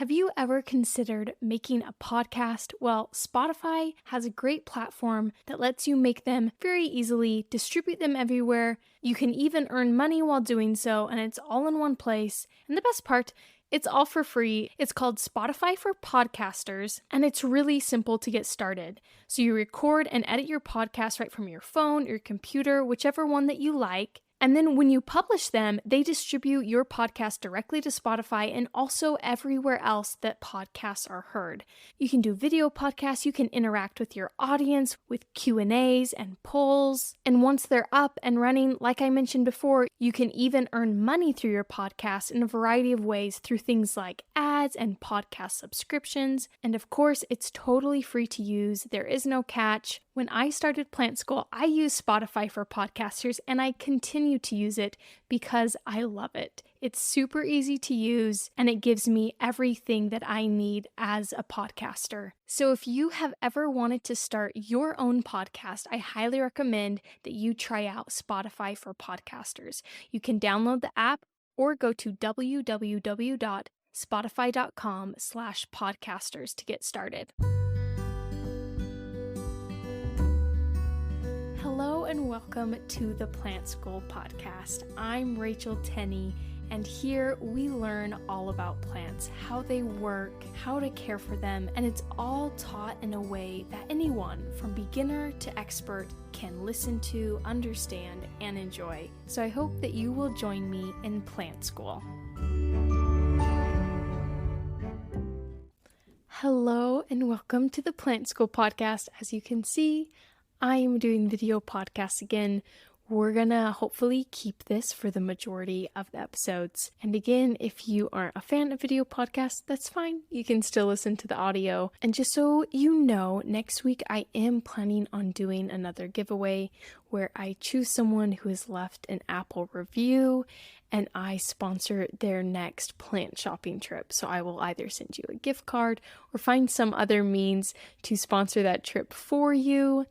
Have you ever considered making a podcast? Well, Spotify has a great platform that lets you make them very easily, distribute them everywhere. You can even earn money while doing so, and it's all in one place. And the best part, it's all for free. It's called Spotify for Podcasters, and it's really simple to get started. So you record and edit your podcast right from your phone, your computer, whichever one that you like. And then when you publish them, they distribute your podcast directly to Spotify and also everywhere else that podcasts are heard. You can do video podcasts, you can interact with your audience with Q&As and polls. And once they're up and running, like I mentioned before, you can even earn money through your podcast in a variety of ways through things like ads and podcast subscriptions. And of course, it's totally free to use. There is no catch. When I started Plant School, I used Spotify for Podcasters, and I continue to use it because I love it. It's super easy to use, and it gives me everything that I need as a podcaster. So if you have ever wanted to start your own podcast, I highly recommend that you try out Spotify for Podcasters. You can download the app or go to www.spotify.com/podcasters to get started. Hello and welcome to the Plant School podcast. I'm Rachel Tenney, and here we learn all about plants, how they work, how to care for them, and it's all taught in a way that anyone from beginner to expert can listen to, understand, and enjoy. So I hope that you will join me in Plant School. Hello and welcome to the Plant School podcast. As you can see, I am doing video podcasts again. We're gonna hopefully keep this for the majority of the episodes. And again, if you aren't a fan of video podcasts, that's fine. You can still listen to the audio. And just so you know, next week I am planning on doing another giveaway where I choose someone who has left an Apple review and I sponsor their next plant shopping trip. So I will either send you a gift card or find some other means to sponsor that trip for you,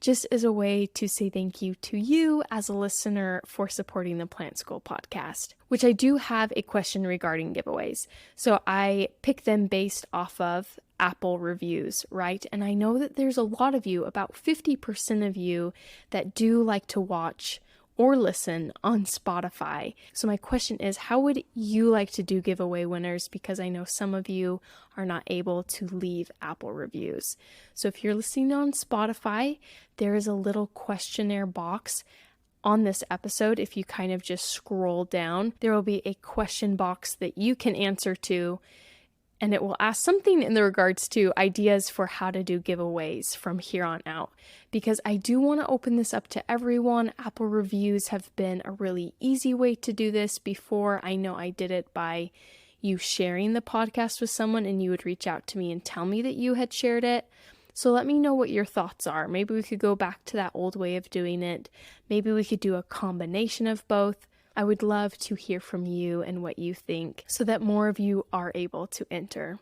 just as a way to say thank you to you as a listener for supporting the Plant School podcast, which I do have a question regarding giveaways. So I pick them based off of Apple reviews, right? And I know that there's a lot of you, about 50% of you, that do like to watch or listen on Spotify. So my question is, how would you like to do giveaway winners? Because I know some of you are not able to leave Apple reviews. So if you're listening on Spotify, there is a little questionnaire box on this episode. If you kind of just scroll down, there will be a question box that you can answer to, and it will ask something in the regards to ideas for how to do giveaways from here on out. Because I do want to open this up to everyone. Apple reviews have been a really easy way to do this. Before, I know I did it by you sharing the podcast with someone and you would reach out to me and tell me that you had shared it. So let me know what your thoughts are. Maybe we could go back to that old way of doing it. Maybe we could do a combination of both. I would love to hear from you and what you think so that more of you are able to enter.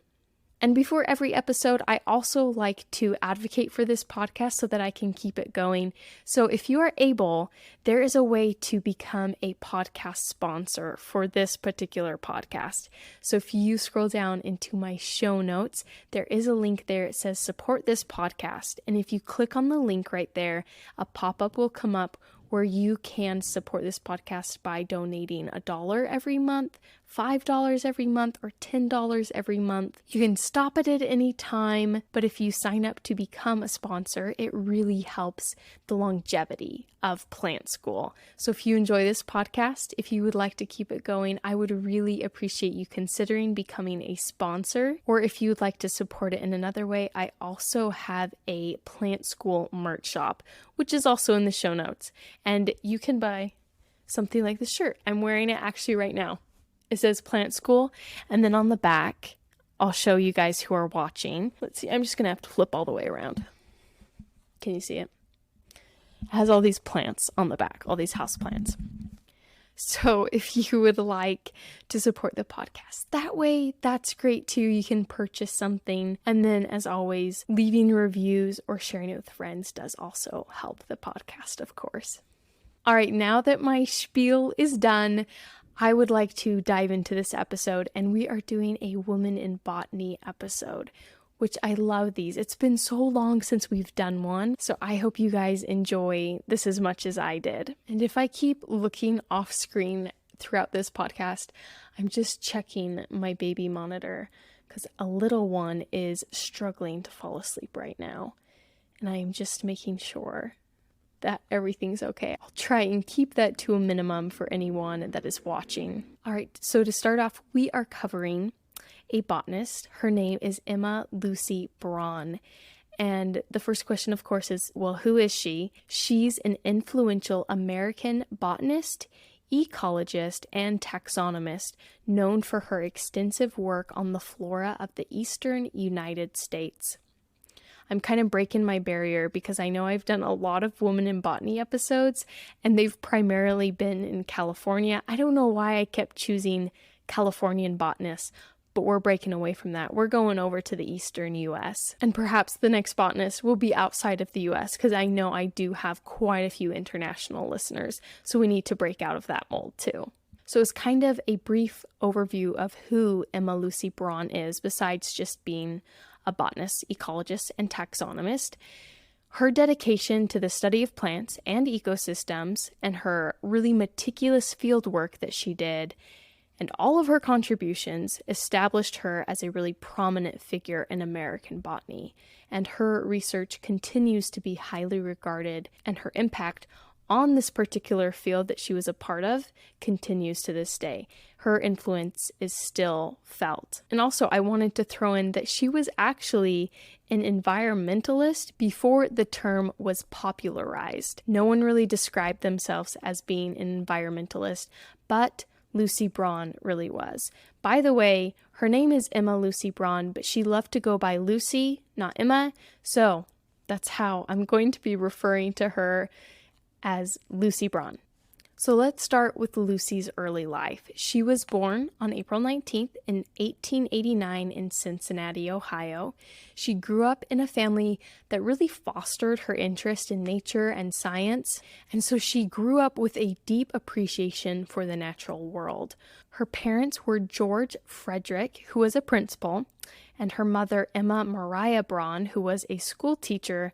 And before every episode, I also like to advocate for this podcast so that I can keep it going. So if you are able, there is a way to become a podcast sponsor for this particular podcast. So if you scroll down into my show notes, there is a link there. It says support this podcast. And if you click on the link right there, a pop-up will come up where you can support this podcast by donating $1 every month, $5 every month, or $10 every month. You can stop it at any time, but if you sign up to become a sponsor, it really helps the longevity of Plant School. So if you enjoy this podcast, if you would like to keep it going, I would really appreciate you considering becoming a sponsor. Or if you would like to support it in another way, I also have a Plant School merch shop, which is also in the show notes. And you can buy something like this shirt. I'm wearing it actually right now. It says Plant School, and then on the back, I'll show you guys who are watching. Let's see, I'm just going to have to flip all the way around. Can you see it? It has all these plants on the back, all these house plants. So if you would like to support the podcast that way, that's great too. You can purchase something. And then as always, leaving reviews or sharing it with friends does also help the podcast, of course. All right, now that my spiel is done, I would like to dive into this episode, and we are doing a Woman in Botany episode, which I love these. It's been so long since we've done one, so I hope you guys enjoy this as much as I did. And if I keep looking off screen throughout this podcast, I'm just checking my baby monitor because a little one is struggling to fall asleep right now, and I am just making sure that everything's okay. I'll try and keep that to a minimum for anyone that is watching. All right, so to start off, we are covering a botanist. Her name is Emma Lucy Braun. And the first question, of course, is, well, who is she? She's an influential American botanist, ecologist, and taxonomist known for her extensive work on the flora of the eastern United States. I'm kind of breaking my barrier because I know I've done a lot of Women in Botany episodes, and they've primarily been in California. I don't know why I kept choosing Californian botanists, but we're breaking away from that. We're going over to the eastern US. And perhaps the next botanist will be outside of the US because I know I do have quite a few international listeners. So we need to break out of that mold too. So it's kind of a brief overview of who Emma Lucy Braun is, besides just being a botanist, ecologist, and taxonomist. Her dedication to the study of plants and ecosystems and her really meticulous field work that she did and all of her contributions established her as a really prominent figure in American botany. And her research continues to be highly regarded, and her impact on this particular field that she was a part of continues to this day. Her influence is still felt. And also, I wanted to throw in that she was actually an environmentalist before the term was popularized. No one really described themselves as being an environmentalist, but Lucy Braun really was. By the way, her name is Emma Lucy Braun, but she loved to go by Lucy, not Emma, so that's how I'm going to be referring to her as Lucy Braun. So let's start with Lucy's early life. She was born on April 19th in 1889 in Cincinnati, Ohio. She grew up in a family that really fostered her interest in nature and science, and so she grew up with a deep appreciation for the natural world. Her parents were George Frederick, who was a principal, and her mother, Emma Maria Braun, who was a school teacher,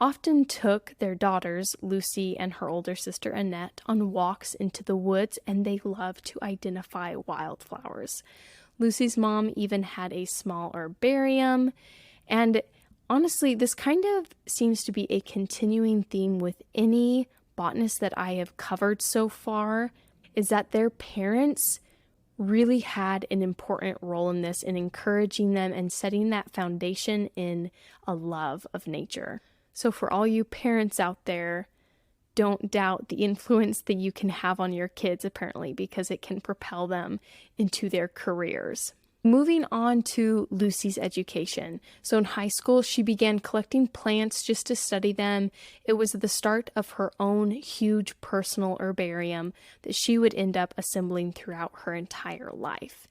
often took their daughters, Lucy and her older sister Annette, on walks into the woods, and they loved to identify wildflowers. Lucy's mom even had a small herbarium, and honestly, this kind of seems to be a continuing theme with any botanist that I have covered so far, is that their parents really had an important role in this, in encouraging them and setting that foundation in a love of nature. So for all you parents out there, don't doubt the influence that you can have on your kids, apparently, because it can propel them into their careers. Moving on to Lucy's education. So in high school, she began collecting plants just to study them. It was the start of her own huge personal herbarium that she would end up assembling throughout her entire life.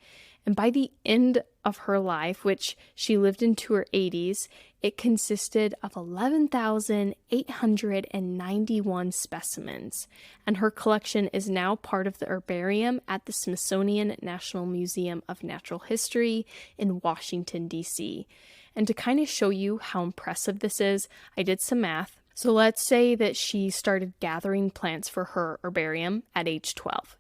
And by the end of her life, which she lived into her 80s, it consisted of 11,891 specimens. And her collection is now part of the herbarium at the Smithsonian National Museum of Natural History in Washington, D.C. And to kind of show you how impressive this is, I did some math. So let's say that she started gathering plants for her herbarium at age 12.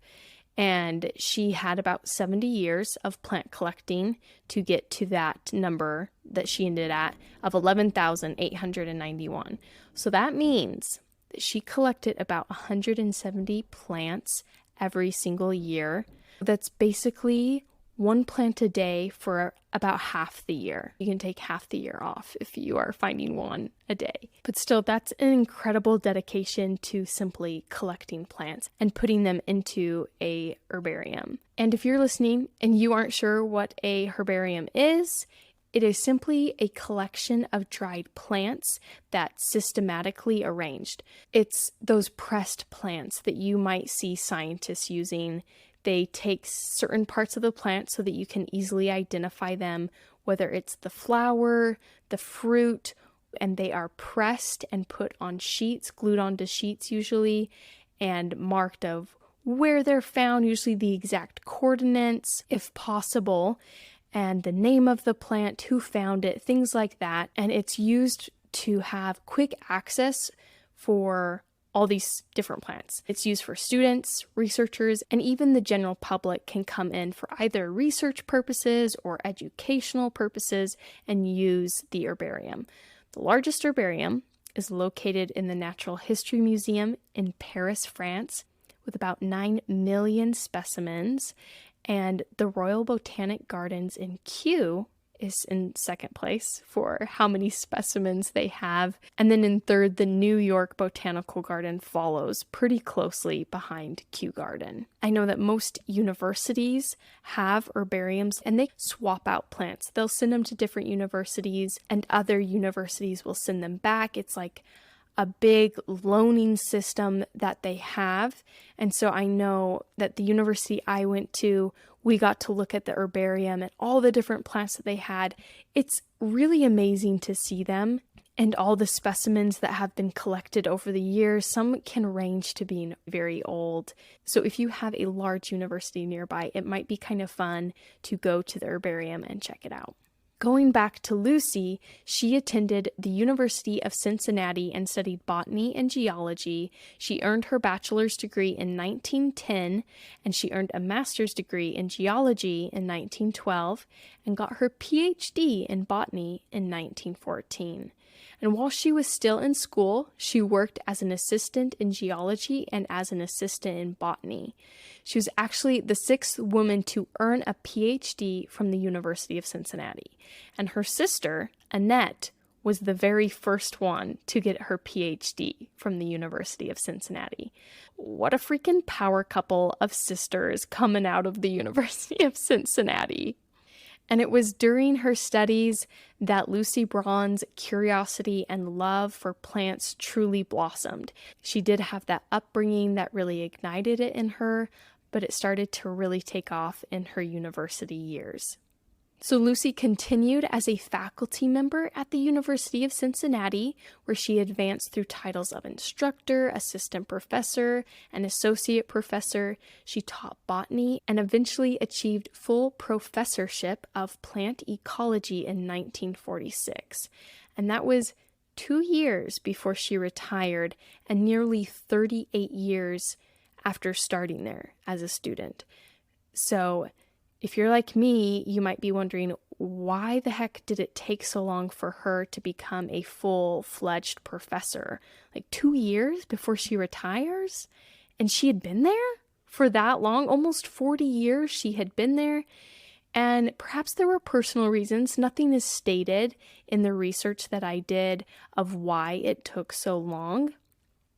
And she had about 70 years of plant collecting to get to that number that she ended at of 11,891. So that means that she collected about 170 plants every single year. That's basically one plant a day for about half the year. You can take half the year off if you are finding one a day. But still, that's an incredible dedication to simply collecting plants and putting them into a herbarium. And if you're listening and you aren't sure what a herbarium is, it is simply a collection of dried plants that's systematically arranged. It's those pressed plants that you might see scientists using. They take certain parts of the plant so that you can easily identify them, whether it's the flower, the fruit, and they are pressed and put on sheets, glued onto sheets usually, and marked of where they're found, usually the exact coordinates, if possible, and the name of the plant, who found it, things like that. And it's used to have quick access for all these different plants. It's used for students, researchers, and even the general public can come in for either research purposes or educational purposes and use the herbarium. The largest herbarium is located in the Natural History Museum in Paris, France, with about 9 million specimens, and the Royal Botanic Gardens in Kew is in second place for how many specimens they have. And then in third, the New York Botanical Garden follows pretty closely behind Kew Garden. I know that most universities have herbariums and they swap out plants. They'll send them to different universities and other universities will send them back. It's like a big loaning system that they have. And so I know that the university I went to, we got to look at the herbarium and all the different plants that they had. It's really amazing to see them and all the specimens that have been collected over the years. Some can range to being very old. So if you have a large university nearby, it might be kind of fun to go to the herbarium and check it out. Going back to Lucy, she attended the University of Cincinnati and studied botany and geology. She earned her bachelor's degree in 1910, and she earned a master's degree in geology in 1912, and got her PhD in botany in 1914. And while she was still in school, she worked as an assistant in geology and as an assistant in botany. She was actually the 6th woman to earn a PhD from the University of Cincinnati. And her sister, Annette, was the very first one to get her PhD from the University of Cincinnati. What a freaking power couple of sisters coming out of the University of Cincinnati. And it was during her studies that Lucy Braun's curiosity and love for plants truly blossomed. She did have that upbringing that really ignited it in her, but it started to really take off in her university years. So Lucy continued as a faculty member at the University of Cincinnati, where she advanced through titles of instructor, assistant professor, and associate professor. She taught botany and eventually achieved full professorship of plant ecology in 1946. And that was 2 years before she retired and nearly 38 years after starting there as a student. So if you're like me, you might be wondering, why the heck did it take so long for her to become a full-fledged professor? Like 2 years before she retires? And she had been there for that long, almost 40 years she had been there. And perhaps there were personal reasons. Nothing is stated in the research that I did of why it took so long.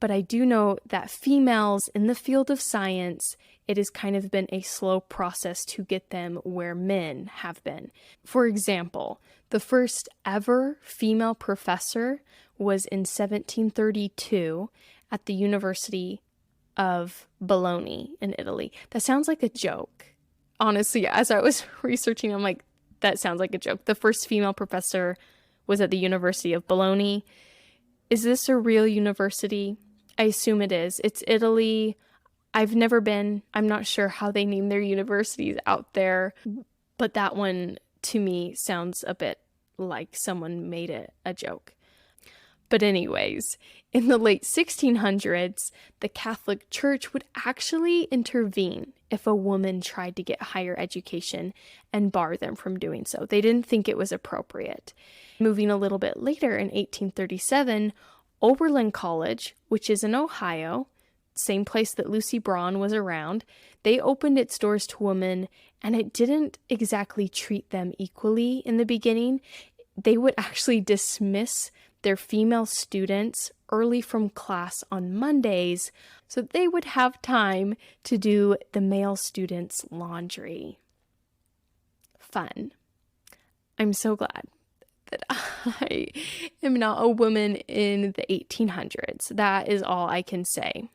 But I do know that females in the field of science, it has kind of been a slow process to get them where men have been. For example, the first ever female professor was in 1732 at the University of Bologna in Italy. That sounds like a joke. Honestly, as I was researching, I'm like, that sounds like a joke. The first female professor was at the University of Bologna. Is this a real university? I assume it is. It's Italy. I've never been. I'm not sure how they name their universities out there, but that one to me sounds a bit like someone made it a joke. But anyways, in the late 1600s, the Catholic Church would actually intervene if a woman tried to get higher education and bar them from doing so. They didn't think it was appropriate. Moving a little bit later in 1837, Oberlin College, which is in Ohio, same place that Lucy Braun was around, they opened its doors to women, and it didn't exactly treat them equally in the beginning. They would actually dismiss their female students early from class on Mondays so they would have time to do the male students' laundry. Fun. I'm so glad that I am not a woman in the 1800s. That is all I can say.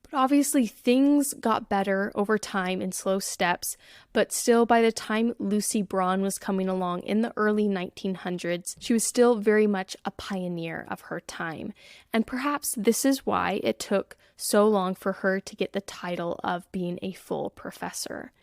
But Obviously, things got better over time in slow steps, but still by the time Lucy Braun was coming along in the early 1900s, she was still very much a pioneer of her time. And perhaps this is why it took so long for her to get the title of being a full professor.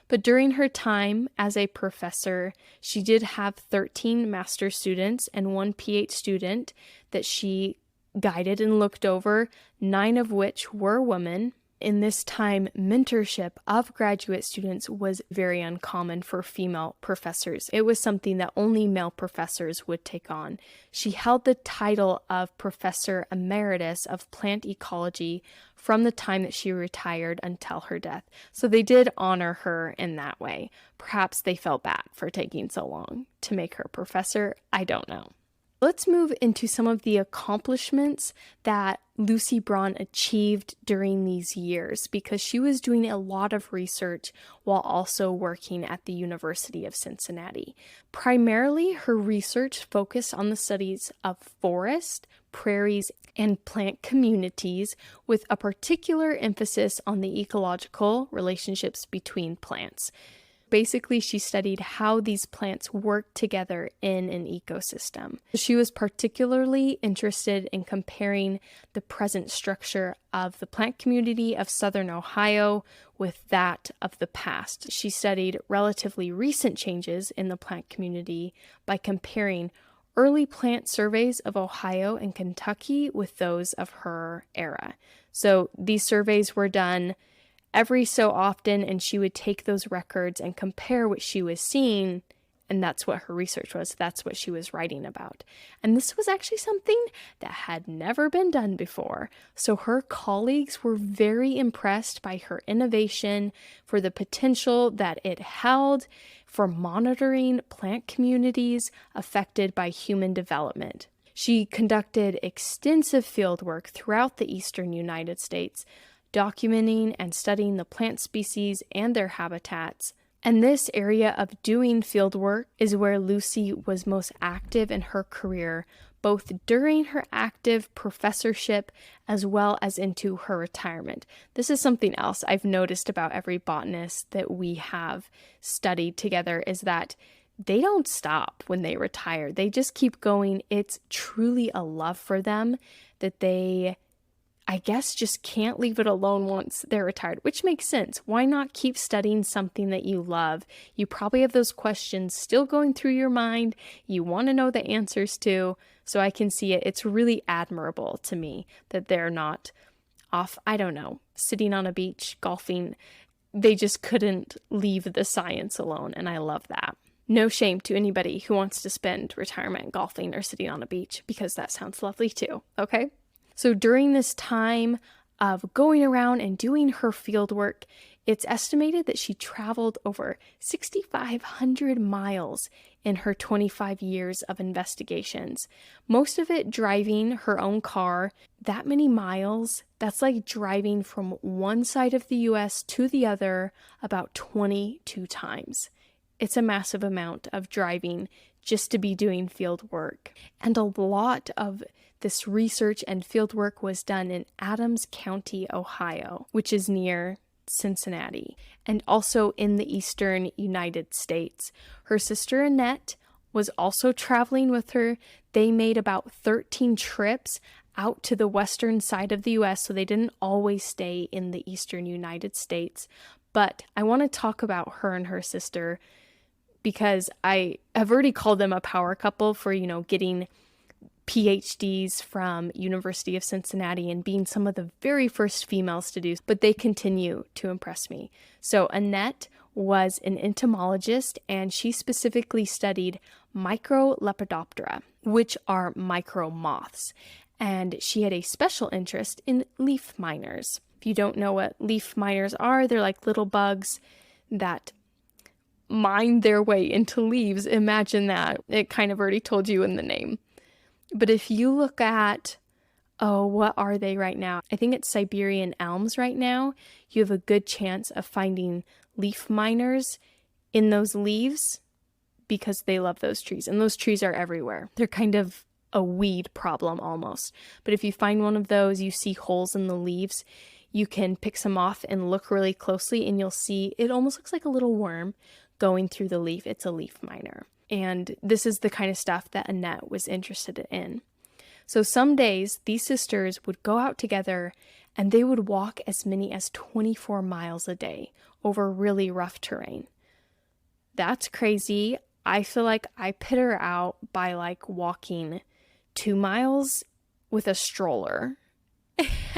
But during her time as a professor, she did have 13 master's students and 1 PhD student that she guided and looked over, 9 of which were women. In this time, mentorship of graduate students was very uncommon for female professors. It was something that only male professors would take on. She held the title of Professor Emeritus of Plant Ecology from the time that she retired until her death. So they did honor her in that way. Perhaps they felt bad for taking so long to make her professor. I don't know. Let's move into some of the accomplishments that Lucy Braun achieved during these years, because she was doing a lot of research while also working at the University of Cincinnati. Primarily, her research focused on the studies of forest, prairies, and plant communities, with a particular emphasis on the ecological relationships between plants. Basically, she studied how these plants work together in an ecosystem. She was particularly interested in comparing the present structure of the plant community of southern Ohio with that of the past. She studied relatively recent changes in the plant community by comparing early plant surveys of Ohio and Kentucky with those of her era. So these surveys were done every so often, and she would take those records and compare what she was seeing, and that's what her research was. That's what she was writing about. And this was actually something that had never been done before. So her colleagues were very impressed by her innovation, for the potential that it held for monitoring plant communities affected by human development. She conducted extensive fieldwork throughout the eastern United States, documenting and studying the plant species and their habitats. And this area of doing fieldwork is where Lucy was most active in her career, both during her active professorship as well as into her retirement. This is something else I've noticed about every botanist that we have studied together, is that they don't stop when they retire. They just keep going. It's truly a love for them that they, I guess, just can't leave it alone once they're retired, which makes sense. Why not keep studying something that you love? You probably have those questions still going through your mind. You want to know the answers to. So I can see it. It's really admirable to me that they're not off, I don't know, sitting on a beach, golfing. They just couldn't leave the science alone. And I love that. No shame to anybody who wants to spend retirement golfing or sitting on a beach, because that sounds lovely too. Okay? So during this time of going around and doing her field work, it's estimated that she traveled over 6,500 miles in her 25 years of investigations, most of it driving her own car. That many miles, that's like driving from one side of the US to the other about 22 times. It's a massive amount of driving just to be doing field work. And a lot of this research and field work was done in Adams County, Ohio, which is near Cincinnati, and also in the eastern United States. Her sister Annette was also traveling with her. They made about 13 trips out to the western side of the US, so they didn't always stay in the eastern United States. But I want to talk about her and her sister, because I have already called them a power couple for, getting PhDs from University of Cincinnati and being some of the very first females to do, but they continue to impress me. So Annette was an entomologist, and she specifically studied Microlepidoptera, which are micro moths, and she had a special interest in leaf miners. If you don't know what leaf miners are, they're like little bugs that mine their way into leaves. Imagine that. It kind of already told you in the name. But if you look at, what are they right now? I think it's Siberian elms right now. You have a good chance of finding leaf miners in those leaves, because they love those trees. And those trees are everywhere. They're kind of a weed problem almost. But if you find one of those, you see holes in the leaves, you can pick some off and look really closely, and you'll see it almost looks like a little worm going through the leaf. It's a leaf miner. And this is the kind of stuff that Annette was interested in. So some days, these sisters would go out together and they would walk as many as 24 miles a day over really rough terrain. That's crazy. I feel like I put her out by like walking 2 miles with a stroller.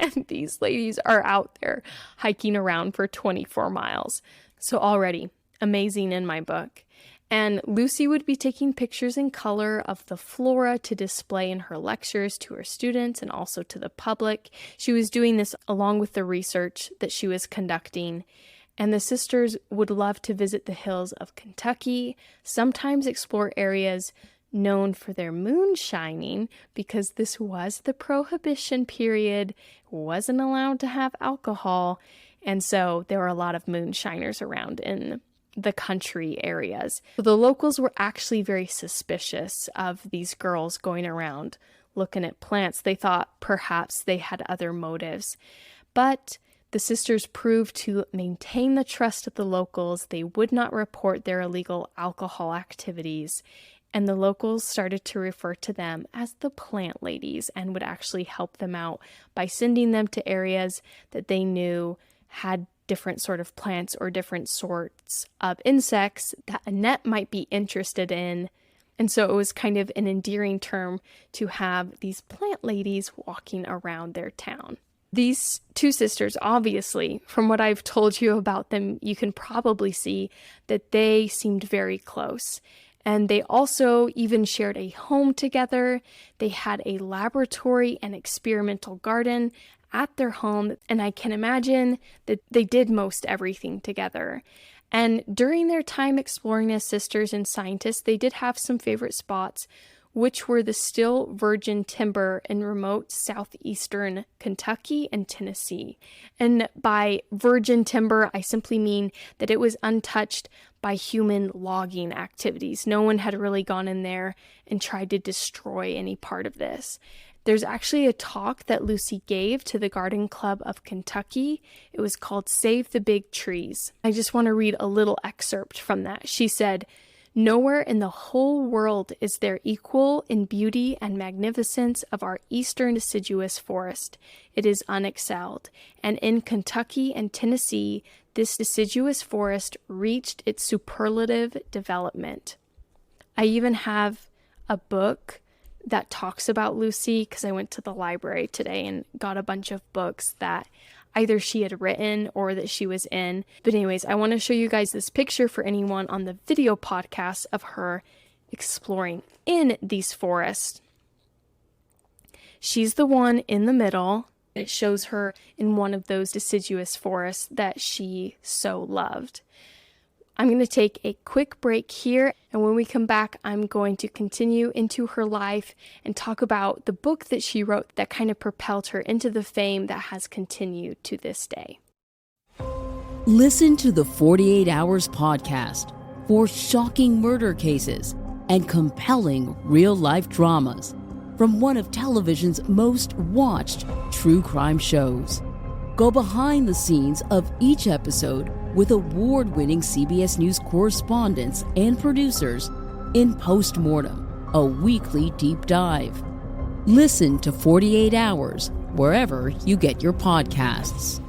And these ladies are out there hiking around for 24 miles. So already amazing in my book. And Lucy would be taking pictures in color of the flora to display in her lectures to her students and also to the public. She was doing this along with the research that she was conducting. And the sisters would love to visit the hills of Kentucky, sometimes explore areas known for their moonshining, because this was the Prohibition period, wasn't allowed to have alcohol. And so there were a lot of moonshiners around in the country areas. So the locals were actually very suspicious of these girls going around looking at plants. They thought perhaps they had other motives. But the sisters proved to maintain the trust of the locals. They would not report their illegal alcohol activities. And the locals started to refer to them as the plant ladies and would actually help them out by sending them to areas that they knew had different sort of plants or different sorts of insects that Annette might be interested in. And so it was kind of an endearing term to have these plant ladies walking around their town. These two sisters, obviously, from what I've told you about them, you can probably see that they seemed very close. And they also even shared a home together. They had a laboratory and experimental garden at their home, and I can imagine that they did most everything together. And during their time exploring as sisters and scientists, they did have some favorite spots, which were the still virgin timber in remote southeastern Kentucky and Tennessee. And by virgin timber, I simply mean that it was untouched by human logging activities. No one had really gone in there and tried to destroy any part of this. There's actually a talk that Lucy gave to the Garden Club of Kentucky. It was called Save the Big Trees. I just want to read a little excerpt from that. She said, "Nowhere in the whole world is there equal in beauty and magnificence of our eastern deciduous forest. It is unexcelled. And in Kentucky and Tennessee, this deciduous forest reached its superlative development." I even have a book that talks about Lucy because I went to the library today and got a bunch of books that either she had written or that she was in. But anyways, I want to show you guys this picture for anyone on the video podcast of her exploring in these forests. She's the one in the middle. It shows her in one of those deciduous forests that she so loved. I'm going to take a quick break here, and when we come back, I'm going to continue into her life and talk about the book that she wrote that kind of propelled her into the fame that has continued to this day. Listen to the 48 Hours podcast for shocking murder cases and compelling real-life dramas from one of television's most watched true crime shows. Go behind the scenes of each episode with award-winning CBS News correspondents and producers in Postmortem, a weekly deep dive. Listen to 48 Hours wherever you get your podcasts.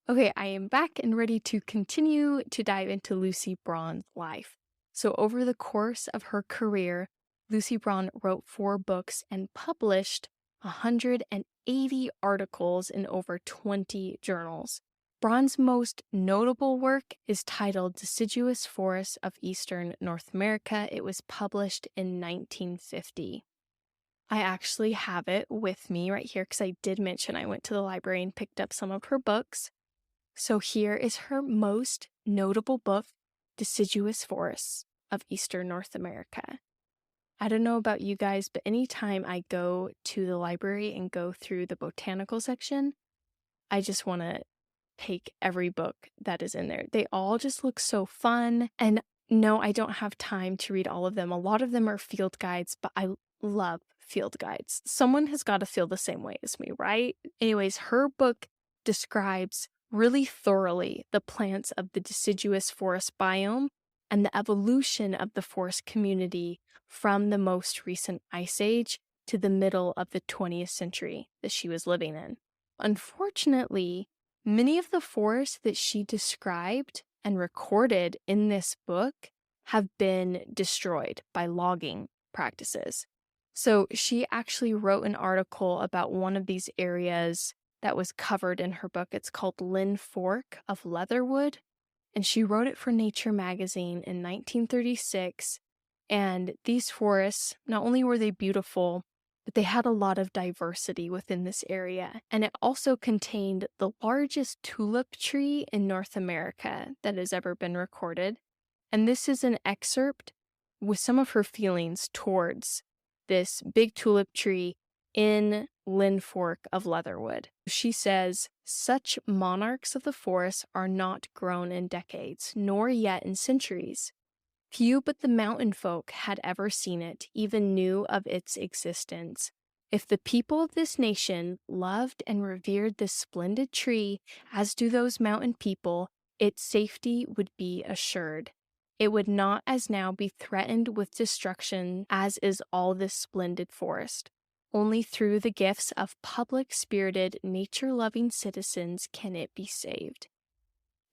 Okay, I am back and ready to continue to dive into Lucy Braun's life. So over the course of her career, Lucy Braun wrote 4 books and published 180 articles in over 20 journals. Braun's most notable work is titled Deciduous Forests of Eastern North America. It was published in 1950. I actually have it with me right here because I did mention I went to the library and picked up some of her books. So here is her most notable book, Deciduous Forests of Eastern North America. I don't know about you guys, but anytime I go to the library and go through the botanical section, I just want to take every book that is in there. They all just look so fun. And no, I don't have time to read all of them. A lot of them are field guides, but I love field guides. Someone has got to feel the same way as me, right? Anyways, her book describes really thoroughly the plants of the deciduous forest biome and the evolution of the forest community from the most recent ice age to the middle of the 20th century that she was living in. Unfortunately, many of the forests that she described and recorded in this book have been destroyed by logging practices. So she actually wrote an article about one of these areas that was covered in her book. It's called Lynn Fork of Leatherwood, and she wrote it for Nature magazine in 1936. And these forests, not only were they beautiful, but they had a lot of diversity within this area. And it also contained the largest tulip tree in North America that has ever been recorded. And this is an excerpt with some of her feelings towards this big tulip tree in Lynn Fork of Leatherwood. She says, "Such monarchs of the forest are not grown in decades, nor yet in centuries. Few but the mountain folk had ever seen it, even knew of its existence. If the people of this nation loved and revered this splendid tree, as do those mountain people, its safety would be assured. It would not as now be threatened with destruction as is all this splendid forest. Only through the gifts of public-spirited, nature-loving citizens can it be saved."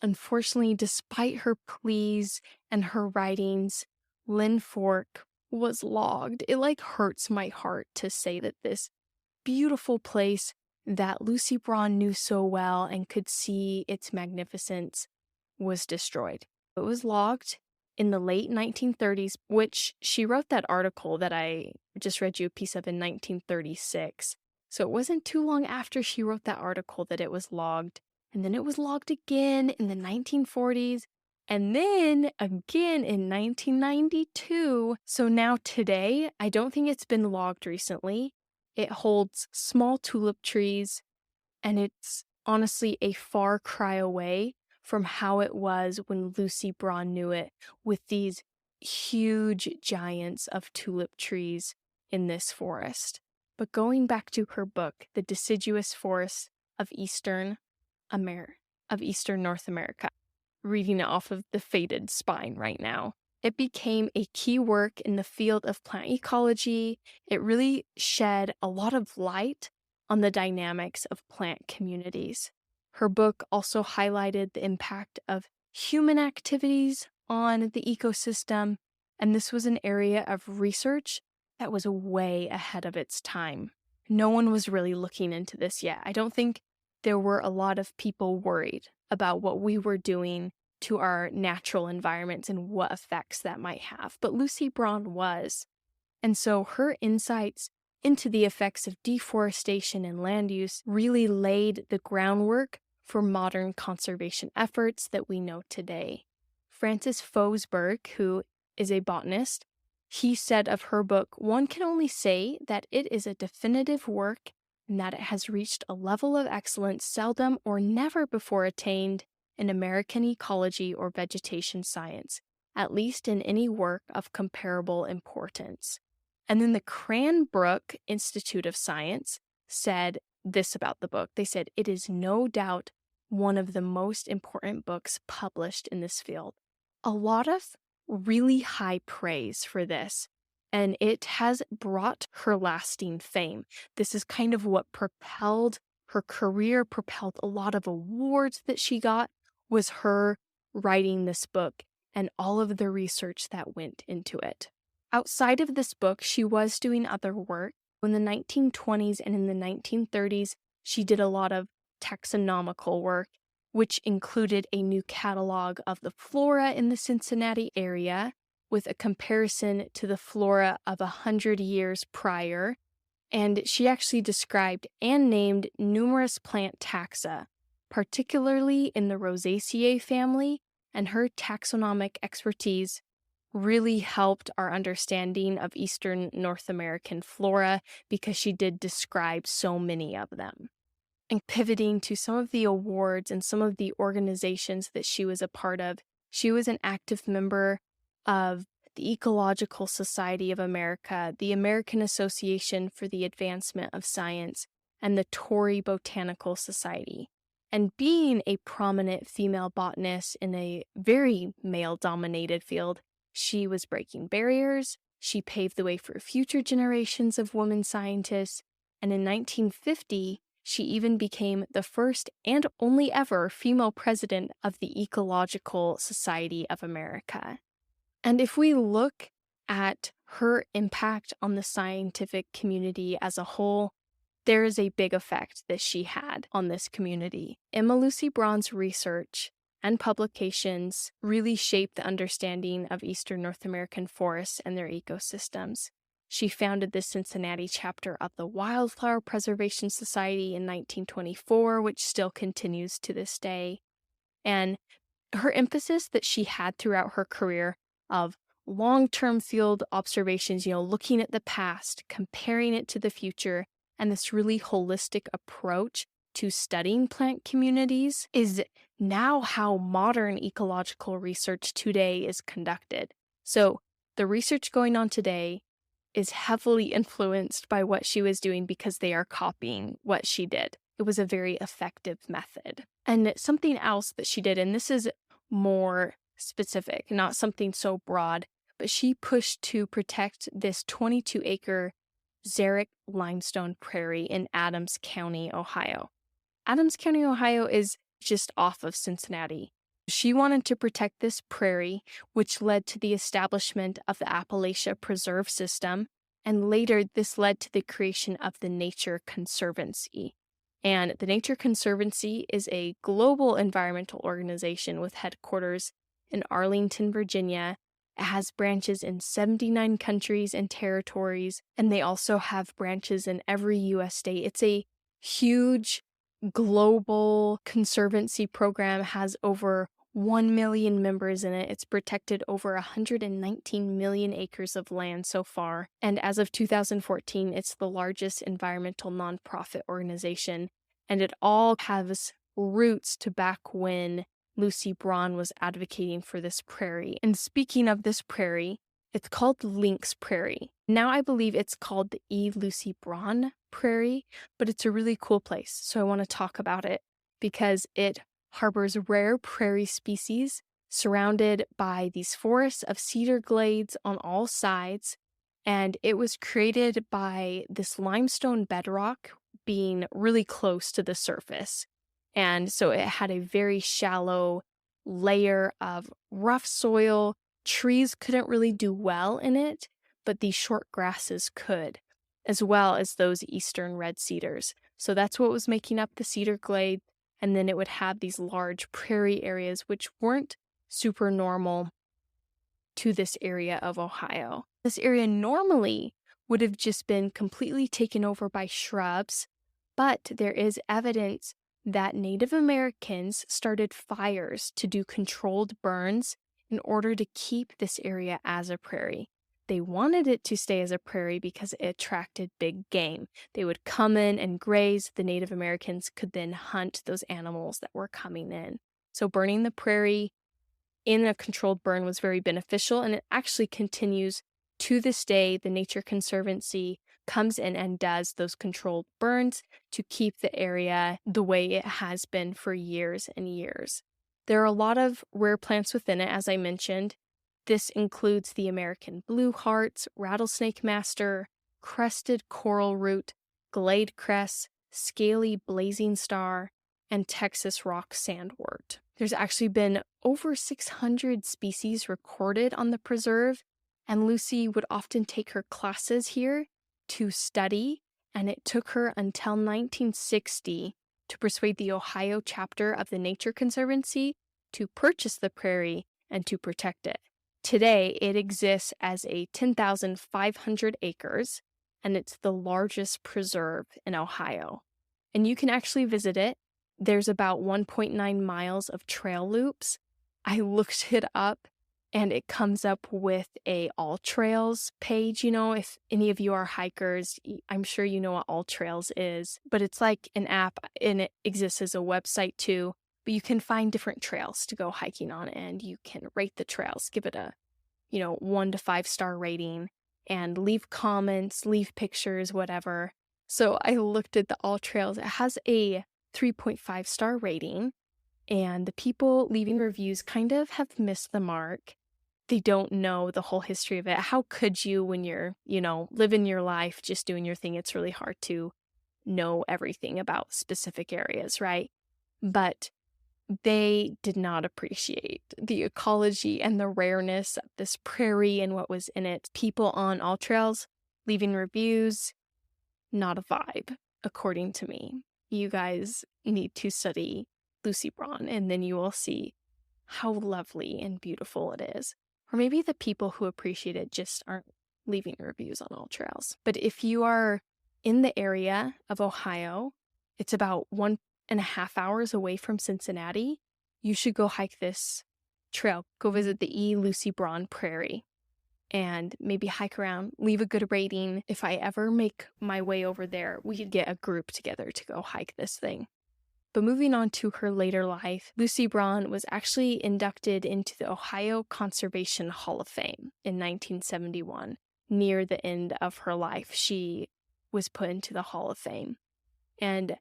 Unfortunately, despite her pleas and her writings, Lynn Fork was logged. It hurts my heart to say that this beautiful place that Lucy Braun knew so well and could see its magnificence was destroyed. It was logged in the late 1930s, which she wrote that article that I just read you a piece of in 1936. So it wasn't too long after she wrote that article that it was logged. And then it was logged again in the 1940s, and then again in 1992. So now today, I don't think it's been logged recently. It holds small tulip trees, and it's honestly a far cry away from how it was when Lucy Braun knew it, with these huge giants of tulip trees in this forest. But going back to her book, The Deciduous Forests of Eastern North America, reading it off of the faded spine right now. It became a key work in the field of plant ecology. It really shed a lot of light on the dynamics of plant communities. Her book also highlighted the impact of human activities on the ecosystem, and this was an area of research that was way ahead of its time. No one was really looking into this yet. I don't think there were a lot of people worried about what we were doing to our natural environments and what effects that might have. But Lucy Braun was. And so her insights into the effects of deforestation and land use really laid the groundwork for modern conservation efforts that we know today. Francis Fosberg, who is a botanist, he said of her book, "One can only say that it is a definitive work and that it has reached a level of excellence seldom or never before attained in American ecology or vegetation science, at least in any work of comparable importance." And then the Cranbrook Institute of Science said this about the book. They said, "It is no doubt one of the most important books published in this field." A lot of really high praise for this, and it has brought her lasting fame. This is kind of what propelled her career, propelled a lot of awards that she got, was her writing this book and all of the research that went into it. Outside of this book, she was doing other work. In the 1920s and in the 1930s, she did a lot of taxonomical work, which included a new catalog of the flora in the Cincinnati area with a comparison to the flora of 100 years prior. And she actually described and named numerous plant taxa, particularly in the Rosaceae family, and her taxonomic expertise really helped our understanding of Eastern North American flora because she did describe so many of them. And pivoting to some of the awards and some of the organizations that she was a part of, she was an active member of the Ecological Society of America, the American Association for the Advancement of Science, and the Torrey Botanical Society. And being a prominent female botanist in a very male-dominated field, she was breaking barriers, she paved the way for future generations of women scientists, and in 1950, she even became the first and only ever female president of the Ecological Society of America. And if we look at her impact on the scientific community as a whole, there is a big effect that she had on this community. Emma Lucy Braun's research and publications really shaped the understanding of Eastern North American forests and their ecosystems. She founded the Cincinnati chapter of the Wildflower Preservation Society in 1924, which still continues to this day. And her emphasis that she had throughout her career of long-term field observations, looking at the past, comparing it to the future, and this really holistic approach to studying plant communities is now how modern ecological research today is conducted. So the research going on today is heavily influenced by what she was doing because they are copying what she did. It was a very effective method. And something else that she did, and this is more specific, not something so broad, but she pushed to protect this 22-acre xeric limestone prairie in Adams County, Ohio. Adams County, Ohio is just off of Cincinnati. She wanted to protect this prairie, which led to the establishment of the Appalachia Preserve System, and later this led to the creation of the Nature Conservancy. And the Nature Conservancy is a global environmental organization with headquarters in Arlington, Virginia. It has branches in 79 countries and territories, and they also have branches in every U.S. state. It's a huge global conservancy program, has over 1 million members in it. It's protected over 119 million acres of land so far. And as of 2014, it's the largest environmental nonprofit organization. And it all has roots to back when Lucy Braun was advocating for this prairie. And speaking of this prairie, it's called Lynx Prairie. Now I believe it's called the E. Lucy Braun Prairie, but it's a really cool place. So I want to talk about it because it harbors rare prairie species surrounded by these forests of cedar glades on all sides. And it was created by this limestone bedrock being really close to the surface. And so it had a very shallow layer of rough soil. Trees couldn't really do well in it, but these short grasses could, as well as those eastern red cedars. So that's what was making up the cedar glade. And then it would have these large prairie areas, which weren't super normal to this area of Ohio. This area normally would have just been completely taken over by shrubs, but there is evidence that Native Americans started fires to do controlled burns in order to keep this area as a prairie. They wanted it to stay as a prairie because it attracted big game. They would come in and graze. The Native Americans could then hunt those animals that were coming in. So burning the prairie in a controlled burn was very beneficial, and it actually continues to this day. The Nature Conservancy comes in and does those controlled burns to keep the area the way it has been for years and years. There are a lot of rare plants within it, as I mentioned. This includes the American blue hearts, rattlesnake master, crested coral root, glade cress, scaly blazing star, and Texas rock sandwort. There's actually been over 600 species recorded on the preserve, and Lucy would often take her classes here to study, and it took her until 1960 to persuade the Ohio chapter of the Nature Conservancy to purchase the prairie and to protect it. Today, it exists as a 10,500 acres, and it's the largest preserve in Ohio. And you can actually visit it. There's about 1.9 miles of trail loops. I looked it up, and it comes up with a All Trails page. If any of you are hikers, I'm sure you know what All Trails is, but it's like an app, and it exists as a website too. But you can find different trails to go hiking on, and you can rate the trails, give it a 1 to 5 star rating and leave comments, leave pictures, whatever. So I looked at the All Trails. It has a 3.5 star rating, and the people leaving reviews kind of have missed the mark. They don't know the whole history of it. How could you when you're, living your life, just doing your thing? It's really hard to know everything about specific areas, right? But they did not appreciate the ecology and the rareness of this prairie and what was in it. People on All Trails leaving reviews, not a vibe, according to me. You guys need to study Lucy Braun, and then you will see how lovely and beautiful it is. Or maybe the people who appreciate it just aren't leaving reviews on All Trails. But if you are in the area of Ohio, it's about 1.5 hours away from Cincinnati, you should go hike this trail. Go visit the E. Lucy Braun Prairie and maybe hike around, leave a good rating. If I ever make my way over there, we could get a group together to go hike this thing. But moving on to her later life, Lucy Braun was actually inducted into the Ohio Conservation Hall of Fame in 1971. Near the end of her life, she was put into the Hall of Fame. And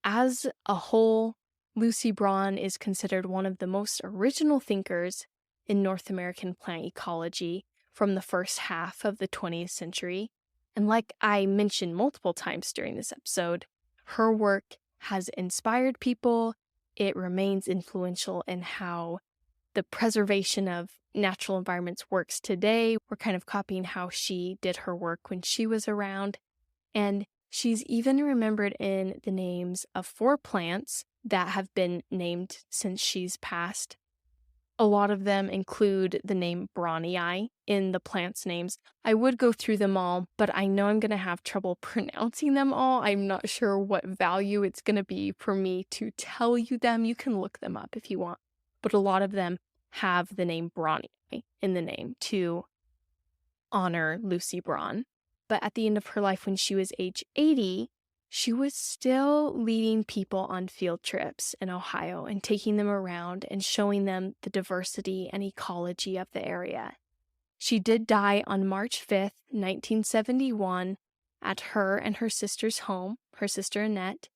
as a whole, Lucy Braun is considered one of the most original thinkers in North American plant ecology from the first half of the 20th century. And like I mentioned multiple times during this episode, her work has inspired people. It remains influential in how the preservation of natural environments works today. We're kind of copying how she did her work when she was around. And she's even remembered in the names of 4 plants that have been named since she's passed. A lot of them include the name Brauanii in the plants' names. I would go through them all, but I know I'm going to have trouble pronouncing them all. I'm not sure what value it's going to be for me to tell you them. You can look them up if you want. But a lot of them have the name Brauanii in the name to honor Lucy Braun. But at the end of her life, when she was age 80, she was still leading people on field trips in Ohio and taking them around and showing them the diversity and ecology of the area. She did die on March 5th, 1971, at her and her sister's home, her sister Annette,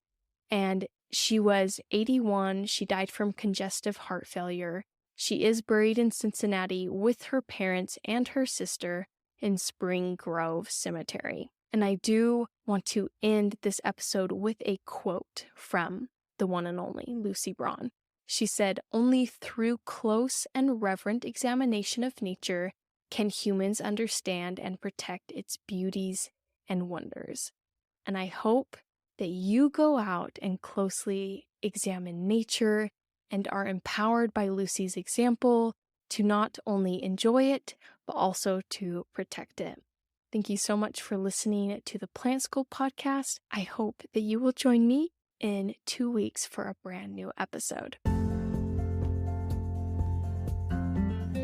and she was 81. She died from congestive heart failure. She is buried in Cincinnati with her parents and her sister in Spring Grove Cemetery. And I do want to end this episode with a quote from the one and only Lucy Braun. She said, "Only through close and reverent examination of nature can humans understand and protect its beauties and wonders." And I hope that you go out and closely examine nature and are empowered by Lucy's example to not only enjoy it, but also to protect it. Thank you so much for listening to the Plant School podcast. I hope that you will join me in 2 weeks for a brand new episode.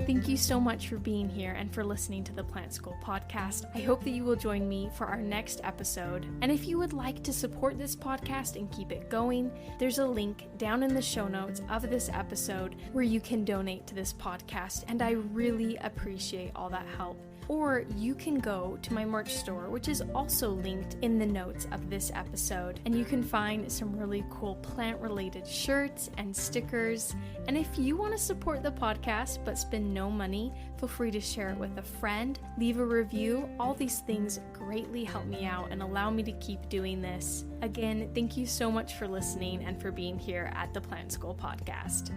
Thank you so much for being here and for listening to the Plant School podcast. I hope that you will join me for our next episode. And if you would like to support this podcast and keep it going, there's a link down in the show notes of this episode where you can donate to this podcast. And I really appreciate all that help. Or you can go to my merch store, which is also linked in the notes of this episode. And you can find some really cool plant-related shirts and stickers. And if you want to support the podcast but spend no money, feel free to share it with a friend, leave a review. All these things greatly help me out and allow me to keep doing this. Again, thank you so much for listening and for being here at the Plant School podcast.